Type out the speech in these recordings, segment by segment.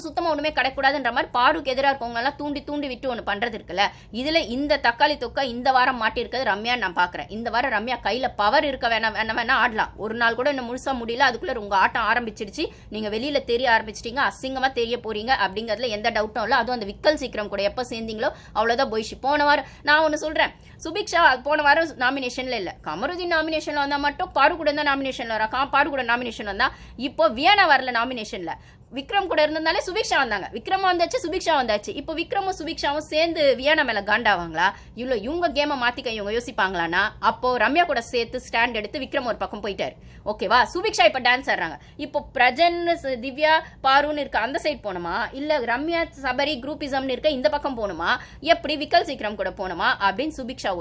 பாருக்கு சுத்தமா ஒண்ணுமே கிடைக்கூடாதுன்ற மாதிரி பாருக்கு எதிராக இருக்கவங்க எல்லாம் தூண்டி விட்டு ஒண்ணு பண்றது இருக்குல்ல. இதுல இந்த தக்காளி தொக்கா இந்த வாரம் மாட்டிருக்கிறது ரம்யா நான் பாக்குறேன். இந்த வாரம் ரம்யா கையில பவர் இருக்க வேணா ஆடலாம். ஒரு நாள் கூட இன்னும் முழுசா முடியல, அதுக்குள்ள உங்க ஆட்டம் ஆரம்பிச்சிடுச்சு, நீங்க வெளியில தெரிய ஆரம்பிச்சிட்டீங்க, அசிங்கமா தெரிய போறீங்க அப்படிங்கறதுல எந்த டவுட்டும் இல்ல. அதுவும் அந்த விக்கல் சீக்கிரம் கூட எப்ப சேர்ந்தீங்களோ அவ்வளவுதான் போயிடுச்சு. போன வாரம் நான் ஒன்னு சொல்றேன், சுபிக்ஷா போன வாரம் நாமினேஷன்ல இல்ல, கமருதீன் நாமினேஷன்ல வந்தா மட்டும் பாரு கூட தான் நாமினேஷன்ல வரா, பாரு கூட நாமினேஷன் வந்தா. இப்போ வியானா வரல நாமினேஷன்ல, விக்ரம் கூட இருந்ததாலே சுபிக்ஷா வந்தாங்க. விக்ரமா வந்தாச்சு, சுபிக்ஷா வந்தாச்சு. இப்போ விக்ரமும் சுபிக்ஷாவும் சேர்ந்து வியானா மேல காண்டாவாங்களா? இவங்க கேமை மாத்திக்க இவங்க யோசிப்பாங்களான்னா, அப்போ ரம்யா கூட சேர்த்து ஸ்டாண்ட் எடுத்து விக்ரம் ஒரு பக்கம் போயிட்டாரு. ஓகேவா? சுபிக்ஷா இப்ப டான்ஸ் ஆடுறாங்க. இப்போ பிரஜன் திவ்யா பாருன்னு இருக்க அந்த சைட் போகணுமா, இல்ல ரம்யா சபரி குரூப்பிசம்னு இருக்க இந்த பக்கம் போகணுமா, எப்படி விக்கல் சீக்கிரம் கூட போகணுமா அப்படின்னு சுபிக்ஷா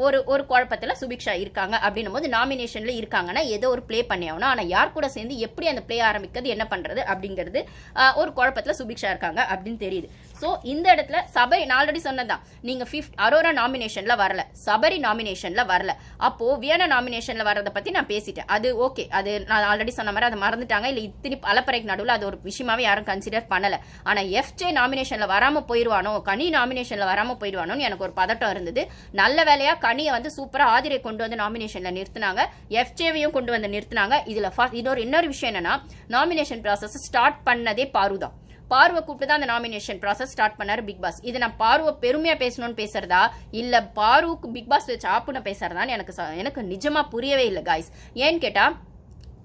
ஒரு குழப்பத்துல சுபிக்ஷா இருக்காங்க. அப்படின்னும் போது நாமினேஷன்ல இருக்காங்கன்னா ஏதோ ஒரு பிளே பண்ணி ஆகணும். ஆனா யார் கூட சேர்ந்து எப்படி அந்த பிளே ஆரம்பிக்கிறது, என்ன பண்றது அப்படிங்கிறது ஒரு குழப்பத்துல சுபிக்ஷா இருக்காங்க அப்படின்னு தெரியுது. சோ இந்த இடத்துல சபரி நான் ஆல்ரெடி சொன்னதான், நீங்க அரோரா நாமினேஷன்ல வரல, சபரி நாமினேஷன்ல வரல, அப்போ வியனா நாமினேஷன்ல வர்றதை பத்தி நான் பேசிட்டேன். அது ஓகே, அது நான் ஆல்ரெடி சொன்ன மாதிரி அதை மறந்துட்டாங்க, இல்ல இத்தனை அலப்பறைக்கு நடுவில் அது ஒரு விஷயமாவே யாரும் கன்சிடர் பண்ணல. ஆனா எஃப்ஜே நாமினேஷன்ல வராம போயிருவானோ, கனி நாமினேஷன்ல வராம போயிருவானோன்னு எனக்கு ஒரு பதட்டம் இருந்தது. நல்ல வேலை கனியை வந்து சூப்பரா ஆதிரை கொண்டு வந்து நாமினேஷன்ல நிறுத்தினாங்க, எஃப்ஜேவையும் கொண்டு வந்து நிறுத்தினாங்க. இதுல இன்னொரு விஷயம் என்னன்னா, நாமினேஷன் ப்ராசஸ் ஸ்டார்ட் பண்ணதே பாருதான். பார்வை கூப்பிட்டு தான் அந்த நாமினேஷன் ப்ராசஸ் ஸ்டார்ட் பண்ணாரு பிக் பாஸ். இதை நான் பார்வை பெருமையா பேசணும்னு பேசுறதா இல்ல பாருக்கு பிக் பாஸ் வச்சு ஆப்புன்னு பேசுறதான்னு எனக்கு நிஜமா புரியவே இல்லை காய்ஸ். ஏன்னு கேட்டா,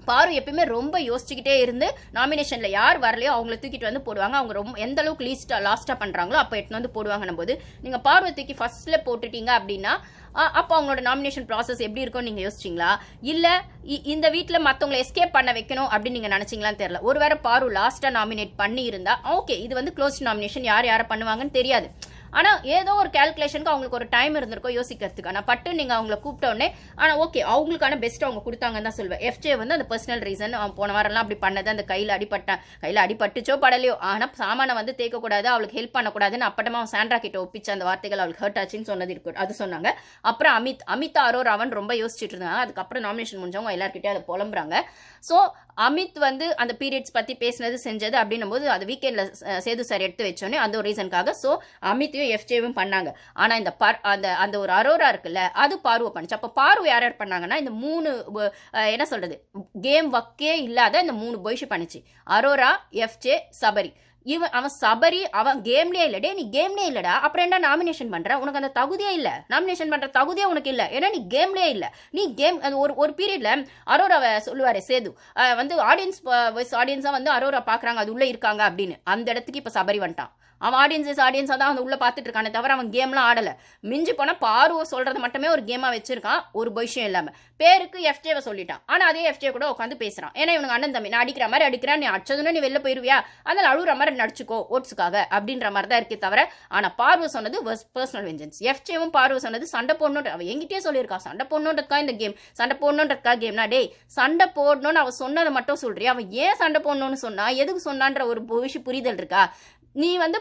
பாரு எப்பயுமே ரொம்ப யோசிச்சுக்கிட்டே இருந்து நாமினேஷன்ல யார் வரலையோ அவங்கள தூக்கிட்டு வந்து போடுவாங்க. அவங்க ரொம்ப எந்த அளவுக்கு லாஸ்டா பண்றாங்களோ அப்ப எட்டு வந்து போடுவாங்க போது, நீங்க பார்வை தூக்கி ஃபர்ஸ்ட்ல போட்டுட்டீங்க அப்படின்னா அப்போ அவங்களோட நாமினேஷன் ப்ராசஸ் எப்படி இருக்கும் நீங்க யோசிச்சிங்களா? இல்ல இந்த வீட்டுல மத்தவங்களை எஸ்கேப் பண்ண வைக்கணும் அப்படின்னு நீங்க நினைச்சீங்களான்னு தெரியல. ஒருவேளை பாரு லாஸ்டா நாமினேட் பண்ணி இருந்தா ஓகே, இது வந்து க்ளோஸ் நாமினேஷன், யாரை பண்ணுவாங்கன்னு தெரியாது. ஆனா ஏதோ ஒரு கால்குலேஷனுக்கு அவங்களுக்கு ஒரு டைம் இருந்திருக்கோ யோசிக்கிறதுக்கு. ஆனா பட்டு நீங்க அவங்களை கூப்பிட்ட உடனே ஆனா ஓகே அவங்களுக்கான பெஸ்ட் அவங்க கொடுத்தாங்கன்னு தான் சொல்லுவேன். எஃப்ஜே வந்து அந்த பர்சனல் ரீசன், அவன் போன வாரம்லாம் அப்படி பண்ணது, அந்த கையில அடிபட்டுச்சோ படலையோ, ஆனா சாமான வந்து தேக்க கூடாது, அவளுக்கு ஹெல்ப் பண்ணக்கூடாதுன்னு அப்பட்டமா அவன் சாண்ட்ரா கிட்ட ஒப்பிச்ச அந்த வார்த்தைகள் அவளுக்கு ஹர்ட் ஆச்சுன்னு சொன்னது இருக்கு, அது சொன்னாங்க. அப்புறம் அமித் அரோரா அவன் ரொம்ப யோசிச்சுட்டு இருந்தாங்க. அதுக்கப்புறம் நாமினேஷன் முடிஞ்சவங்க எல்லார்கிட்டயும் அதை புலம்புறாங்க. சோ அமித் வந்து அந்த பீரியட்ஸ் பத்தி பேசினது செஞ்சது அப்படின்னும் போது அது வீக்கெண்ட்ல சேது சார் எடுத்து வச்சோன்னே அந்த ஒரு ரீசனுக்காக சோ அமித்தையும் எஃப்ஜேவும் பண்ணாங்க. ஆனா இந்த அந்த ஒரு அரோரா இருக்குல்ல, அது பார்வை பண்ணுச்சு. அப்ப பார்வை யார் பண்ணாங்கன்னா, இந்த 3 என்ன சொல்றது கேம் வக்கே இல்லாத இந்த 3 பொய்ஷு பண்ணுச்சு. அரோரா, எஃப்ஜே, சபரி. அவன் சபரி அவன் கேம்லயே இல்ல. டே நீ கேம்லயே இல்லடா, அப்புறம் என்ன நாமினேஷன் பண்ற? உனக்கு அந்த தகுதியே இல்ல, நாமினேஷன் பண்ற தகுதியே உனக்கு இல்ல, ஏன்னா நீ கேம்லயே இல்ல. நீ கேம் ஒரு பீரியட்ல அரோராவை சொல்லுவாரு சேது வந்து ஆடியன்ஸா வந்து அரோரா பாக்குறாங்க, அது உள்ள இருக்காங்க அப்படின்னு. அந்த இடத்துக்கு இப்ப சபரி வந்துட்டான். அவன் ஆடியன்ஸா தான் வந்து உள்ள பாத்துட்டு இருக்கானே தவிர அவன் கேம்லாம் ஆடல. மிஞ்சி போனா பார்வை சொல்றது மட்டுமே ஒரு கேமா வச்சிருக்கான், ஒரு பொய்ஷம் இல்லாம. பேருக்கு எஃப்ஜேவை சொல்லிட்டான், ஆனா அதே எஃப்ஜே கூட உட்காந்து பேசுறான். ஏன்னா இவனுக்கு அண்ணன் தம்பி, நான் அடிக்கிற மாதிரி அடிக்கிறான், நீ அடிச்சதுன்னு நீ வெளில போயிருவியா, அதனால அழுகுற மாதிரி நடிச்சுக்கோ ஓட்ஸுக்காக அப்படின்ற மாதிரி தான் இருக்கே தவிர. ஆனா பார்வை சொன்னது பர்சனல் வெஞ்சன்ஸ். எஃப்ஜேவும் பார்வை சொன்னது சண்டை போடணும். அவன் எங்கிட்டே சொல்லியிருக்கான், சண்டை போடணுன்றதுக்கா இந்த கேம், சண்டை போடணுன்றதுக்கா கேம்னா. டே சண்டை போடணும்னு அவன் சொன்னதை மட்டும் சொல்றியா? அவன் ஏன் சண்டை போடணும்னு சொன்னா, எதுக்கு சொன்னான்ற ஒரு விஷயம் புரிதல் இருக்கா? நீ வந்து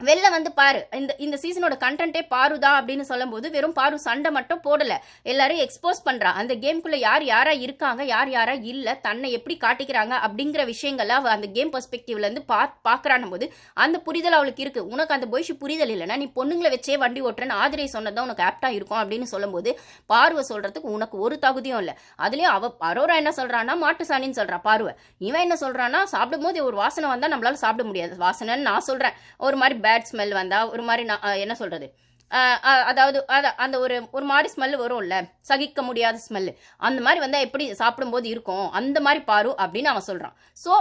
வெளில வந்து பாரு, இந்த சீசனோட கண்டென்ட்டே பாருதான் அப்படின்னு சொல்லும் போது வெறும் பாரு சண்டை மட்டும் போடல, எல்லாரும் எக்ஸ்போஸ் பண்றா. அந்த கேம்குள்ள யாரா இருக்காங்க, யாரா இல்ல, தன்னை எப்படி காட்டிக்கிறாங்க அப்படிங்கிற விஷயங்கள்ல அவ அந்த கேம் பெர்ஸ்பெக்டிவ்ல இருந்து பாக்குறான் போது அந்த புரிதல் அவளுக்கு இருக்கு. உனக்கு அந்த பொய்ஷு புரிதல் இல்லைன்னா நீ பொண்ணுங்களை வச்சே வண்டி ஓட்டுறேன்னு ஆதிரை சொன்னதான் உனக்கு ஆப்டா இருக்கும் அப்படின்னு சொல்லும் போது பார்வை சொல்றதுக்கு உனக்கு ஒரு தகுதியும் இல்ல. அதுலயும் அவ அரோரா என்ன சொல்றான்னா மாட்டு சாணின்னு சொல்றா பார்வை. இவன் என்ன சொல்றான்னா, சாப்பிடும் போது ஒரு வாசனை வந்தா நம்மளால சாப்பிட முடியாது, வாசனைன்னு நான் சொல்றேன். ஒரு மாதிரி பேட் ஸ்மெல் வந்தா ஒரு மாதிரி என்ன சொல்றது, அதாவது அந்த ஒரு மாதிரி ஸ்மெல் வரும்ல, சகிக்க முடியாத ஸ்மெல், அந்த மாதிரி வந்தா எப்படி சாப்பிடும்போது இருக்கும், அந்த மாதிரி பாரு அப்படின்னு அவன் சொல்றான். சோ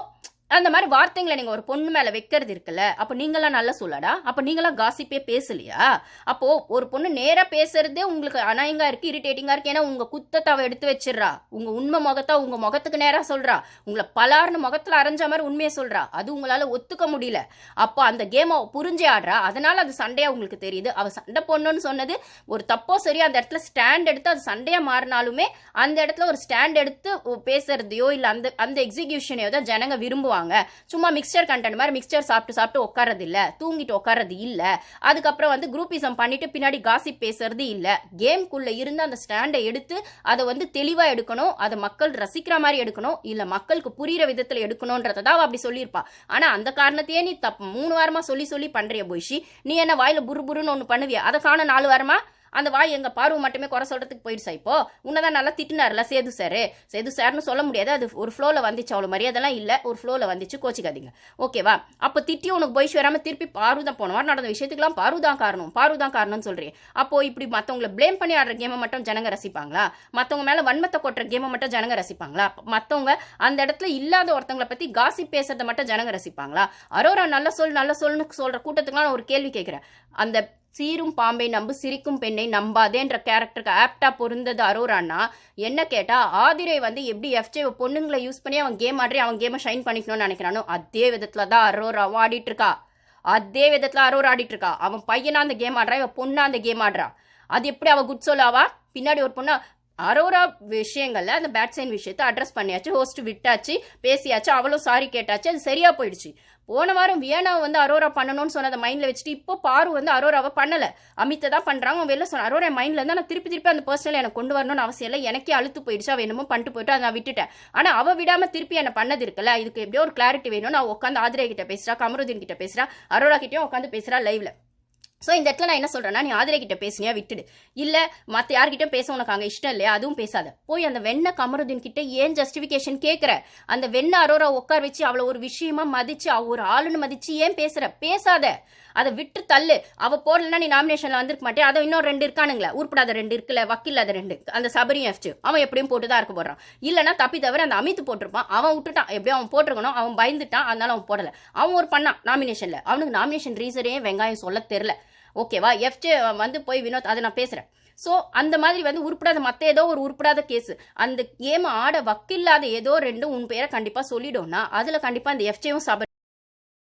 அந்த மாதிரி வார்த்தைங்களை நீங்க ஒரு பொண்ணு மேல வைக்கிறது இருக்குல்ல, அப்ப நீங்களாம் நல்லா சொல்லடா, அப்ப நீங்களாம் காசிப்பே பேசலையா? அப்போ ஒரு பொண்ணு நேரா பேசுறதே உங்களுக்கு அநாயங்கா இருக்கு, இரிட்டேட்டிங்கா இருக்கு. ஏன்னா உங்க குத்தத்தை அவ எடுத்து வச்சிடறா, உங்க உண்மை முகத்தை உங்க முகத்துக்கு நேரா சொல்றா, உங்களை பலார்னு முகத்துல அரைஞ்ச மாதிரி உண்மையை சொல்றா, அது உங்களால ஒத்துக்க முடியல. அப்போ அந்த கேம் அவ புரிஞ்சே ஆடுறா, அதனால அது சண்டையா உங்களுக்கு தெரியுது. அவ சண்டை பொண்ணுன்னு சொன்னது ஒரு தப்போ சரியா அந்த இடத்துல ஸ்டாண்ட் எடுத்து அது சண்டையா மாறினாலுமே அந்த இடத்துல ஒரு ஸ்டாண்ட் எடுத்து பேசுறதையோ இல்ல அந்த எக்ஸிகியூஷனையோ தான் ஜனங்க விரும்புவாங்க. இருப்பாங்க. சும்மா மிக்சர் கண்டென்ட் மாதிரி மிக்சர் சாப்பிட்டு உட்கார்றது இல்ல, தூங்கிட்டு உட்கார்றது இல்ல, அதுக்கப்புறம் வந்து குரூப்பிசம் பண்ணிட்டு பின்னாடி காசிப் பேசுறது இல்ல. கேம்குள்ள இருந்து அந்த ஸ்டாண்டை எடுத்து அதை வந்து தெளிவா எடுக்கணும், அதை மக்கள் ரசிக்கிற மாதிரி எடுக்கணும், இல்ல மக்களுக்கு புரியுற விதத்துல எடுக்கணும்ன்றதான் அப்படி சொல்லியிருப்பா. ஆனா அந்த காரணத்தையே நீ 3 வாரமா சொல்லி பண்றிய போயிஷி, நீ என்ன வாயில புருன்னு ஒண்ணு பண்ணுவியா? அதை காண 4 வாரமா அந்த வாய் எங்க பார்வை மட்டுமே குறை சொல்றதுக்கு போயிடுச்சா? இப்போ உன்னதான் நல்லா திட்டினார்ல சேது சார்னு சொல்ல முடியாது, அது ஒரு ஃப்ளோல வந்துச்சு, அவ்வளவு மரியாதைலாம் இல்ல, ஒரு ஃப்ளோல வந்துச்சு, கோச்சிக்காதீங்க ஓகேவா? அப்ப திட்டி உனக்கு போயிஷ் வராம திருப்பி பாரு தான் போன வாரம் நடந்த விஷயத்துக்குலாம் பாரு தான் காரணம்னு சொல்றேன். அப்போ இப்படி மத்தவங்களை பிளேம் பண்ணி ஆடுற கேமை மட்டும் ஜனங்க ரசிப்பாங்களா? மத்தவங்க மேல வன்மத்தை கொட்டுற கேமை மட்டும் ஜனங்க ரசிப்பாங்களா? மத்தவங்க அந்த இடத்துல இல்லாத ஒருத்தவங்களை பத்தி காசிப் பேசுறதை மட்டும் ஜனங்க ரசிப்பாங்களா? அரோரா நல்ல சொல்னு சொல்ற கூட்டத்துக்குலாம் நான் ஒரு கேள்வி கேட்கிறேன். அந்த சீரும் பாம்பை நம்பு சிரிக்கும் பெண்ணை நம்பாதேன்ற கேரக்டருக்கு ஆப்டா பொருந்தது அரோரான்னா, என்ன கேட்டா ஆதிரை வந்து எப்படி எஃப்ஜே பொண்ணுங்களை யூஸ் பண்ணி அவன் கேம் ஆடி அவன் கேமை ஷைன் பண்ணிக்கணும்னு நினைக்கிறானோ அதே விதத்துல தான் அரோரா ஆடிட்டு இருக்கா. அவன் பையனா அந்த கேம் ஆடுறா, இவன் பொண்ணா அந்த கேம் ஆடுறா. அது எப்படி அவ குட் சொல்லாவா? பின்னாடி ஒரு பொண்ணா அரோரா விஷயங்கள்ல அந்த பேட் சைன் விஷயத்தை அட்ரஸ் பண்ணியாச்சு, ஹோஸ்ட் விட்டாச்சு, பேசியாச்சு, அவளும் சாரி கேட்டாச்சு, அது சரியா போயிடுச்சு. போன வாரம் வியனாவை வந்து அரோரா பண்ணணும்னு சொன்னதை மைண்ட்ல வச்சுட்டு இப்போ பாரு வந்து அரோராவை பண்ணல, அமித்தை தான் பண்றாங்க. அவன் வெளில சொன்ன அரோரா மைண்ட்ல இருந்தா நான் திருப்பி அந்த பர்சனல் எனக்கு கொண்டு வரணும்னு அவசியம் இல்லை, எனக்கே அழுத்து போயிடுச்சு, அவ என்னமோ பண்ணிட்டு போயிட்டு அதை நான் விட்டுட்டேன். ஆனா அவ விடாம திருப்பி என்ன பண்ணது இருக்குல்ல, இதுக்கு எப்படியோ ஒரு கிளாரிட்டி வேணும். நான் உட்காந்து ஆதிரை கிட்ட பேசுறா, கமருதீன் கிட்ட பேசுறா, அரோரா கிட்டயும் உட்காந்து பேசுறா லைவ்ல. ஸோ இந்த இடத்துல நான் என்ன சொல்றேன்னா, நீ ஆதிரை கிட்ட பேசினியா விட்டுடு, இல்ல மற்ற யார்கிட்ட பேச உனக்கு அங்கே இஷ்டம் இல்லையா அதுவும் பேசாத. போய் அந்த வெண்ண கமருதீன் கிட்ட ஏன் ஜஸ்டிஃபிகேஷன் கேட்குற? அந்த வெண்ண அரோரா உட்கார வச்சு அவளை ஒரு விஷயமா மதிச்சு ஒரு ஆளுன்னு மதிச்சு ஏன் பேசாத, அதை விட்டு தள்ளு. அவ போடலன்னா நீ நாமினேஷன்ல வந்திருக்க மாட்டேன். அதை இன்னும் 2 இருக்கானுங்களா, உருப்படாத 2 இருக்குல்ல, வக்கில்லாத 2, அந்த சபரியும் எஃப்ஜி அவன் எப்படியும் போட்டுதான் இருக்க போடுறான். இல்லைன்னா தப்பி தவிர அந்த அமித்து போட்டிருப்பான், அவன் விட்டுட்டான், எப்படியும் அவன் போட்டிருக்கணும், அவன் பயந்துட்டான், அதனால அவன் போடல. அவன் ஒரு பண்ணான் நாமினேஷன்ல, அவனுக்கு நாமினேஷன் ரீசனே வெங்காயம் சொல்ல தெரியல ஓகேவா? எஃப்ஜே வந்து போய் வினோத் அதை நான் பேசுறேன். ஸோ அந்த மாதிரி வந்து உருப்படாத மற்ற ஏதோ ஒரு உருப்படாத கேஸ் அந்த கேம் ஆட வக்கில்லாத ஏதோ 2 உன் பேரை கண்டிப்பா சொல்லிடும்னா அதுல கண்டிப்பா இந்த எஃப்ஜேவும் சபரி